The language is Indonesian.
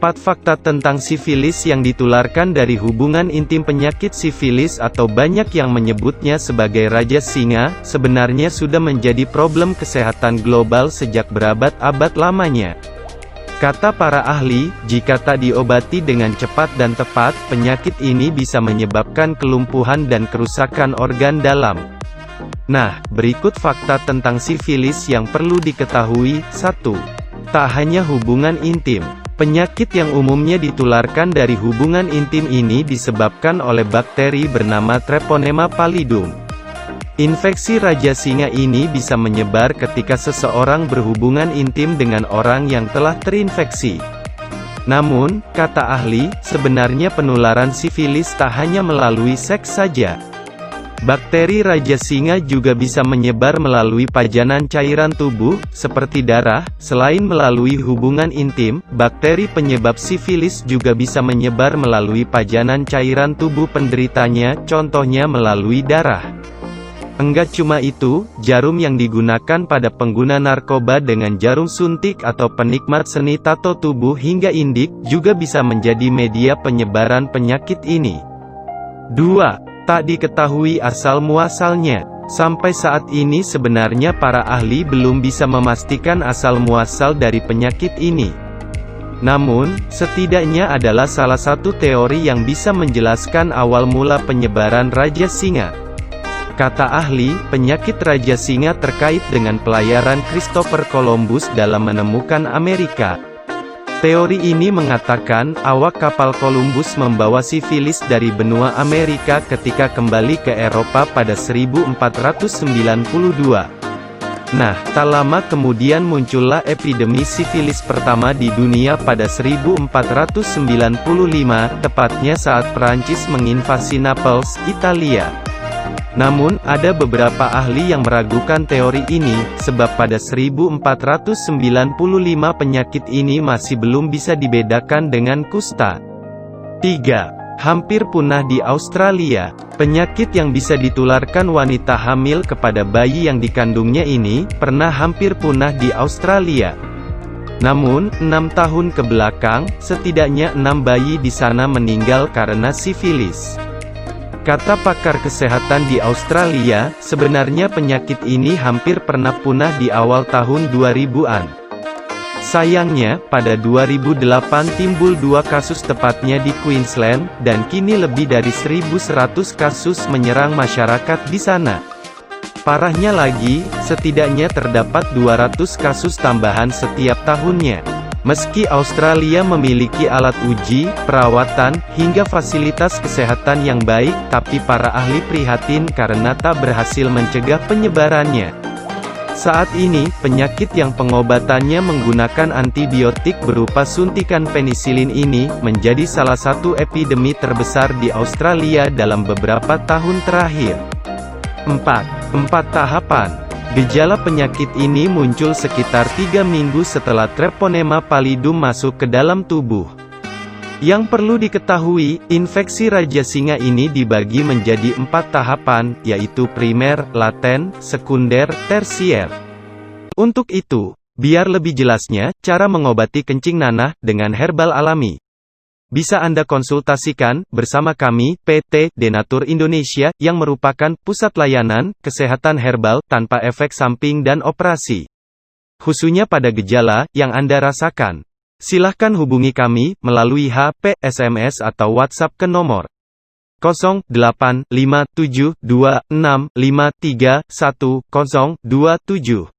4 fakta tentang sifilis yang ditularkan dari hubungan intim. Penyakit sifilis atau banyak yang menyebutnya sebagai Raja Singa, sebenarnya sudah menjadi problem kesehatan global sejak berabad-abad lamanya. Kata para ahli, jika tak diobati dengan cepat dan tepat, penyakit ini bisa menyebabkan kelumpuhan dan kerusakan organ dalam. Nah, berikut fakta tentang sifilis yang perlu diketahui. 1. Tak hanya hubungan intim. Penyakit yang umumnya ditularkan dari hubungan intim ini disebabkan oleh bakteri bernama Treponema pallidum. Infeksi Raja Singa ini bisa menyebar ketika seseorang berhubungan intim dengan orang yang telah terinfeksi. Namun, kata ahli, sebenarnya penularan sifilis tak hanya melalui seks saja. Bakteri Raja Singa juga bisa menyebar melalui pajanan cairan tubuh, seperti darah. Selain melalui hubungan intim, bakteri penyebab sifilis juga bisa menyebar melalui pajanan cairan tubuh penderitanya, contohnya melalui darah. Enggak cuma itu, jarum yang digunakan pada pengguna narkoba dengan jarum suntik atau penikmat seni tato tubuh hingga indik, juga bisa menjadi media penyebaran penyakit ini. 2. Tak diketahui asal-muasalnya. Sampai saat ini sebenarnya para ahli belum bisa memastikan asal-muasal dari penyakit ini. Namun, setidaknya adalah salah satu teori yang bisa menjelaskan awal mula penyebaran Raja Singa. Kata ahli, penyakit Raja Singa terkait dengan pelayaran Christopher Columbus dalam menemukan Amerika. Teori ini mengatakan, awak kapal Columbus membawa sifilis dari benua Amerika ketika kembali ke Eropa pada 1492. Nah, tak lama kemudian muncullah epidemi sifilis pertama di dunia pada 1495, tepatnya saat Prancis menginvasi Naples, Italia. Namun, ada beberapa ahli yang meragukan teori ini, sebab pada 1495 penyakit ini masih belum bisa dibedakan dengan kusta. 3. Hampir punah di Australia. Penyakit yang bisa ditularkan wanita hamil kepada bayi yang dikandungnya ini, pernah hampir punah di Australia. Namun, 6 tahun kebelakang, setidaknya 6 bayi di sana meninggal karena sifilis. Kata pakar kesehatan di Australia, sebenarnya penyakit ini hampir pernah punah di awal tahun 2000-an. Sayangnya, pada 2008 timbul 2 kasus tepatnya di Queensland, dan kini lebih dari 1.100 kasus menyerang masyarakat di sana. Parahnya lagi, setidaknya terdapat 200 kasus tambahan setiap tahunnya. Meski Australia memiliki alat uji, perawatan, hingga fasilitas kesehatan yang baik, tapi para ahli prihatin karena tak berhasil mencegah penyebarannya. Saat ini, penyakit yang pengobatannya menggunakan antibiotik berupa suntikan penisilin ini, menjadi salah satu epidemi terbesar di Australia dalam beberapa tahun terakhir. 4 tahapan. Gejala penyakit ini muncul sekitar 3 minggu setelah Treponema pallidum masuk ke dalam tubuh. Yang perlu diketahui, infeksi Raja Singa ini dibagi menjadi 4 tahapan, yaitu primer, laten, sekunder, tersier. Untuk itu, biar lebih jelasnya, cara mengobati kencing nanah dengan herbal alami bisa Anda konsultasikan bersama kami, PT Denatur Indonesia, yang merupakan pusat layanan kesehatan herbal tanpa efek samping dan operasi. Khususnya pada gejala yang Anda rasakan. Silahkan hubungi kami melalui HP, SMS atau WhatsApp ke nomor 085726531027.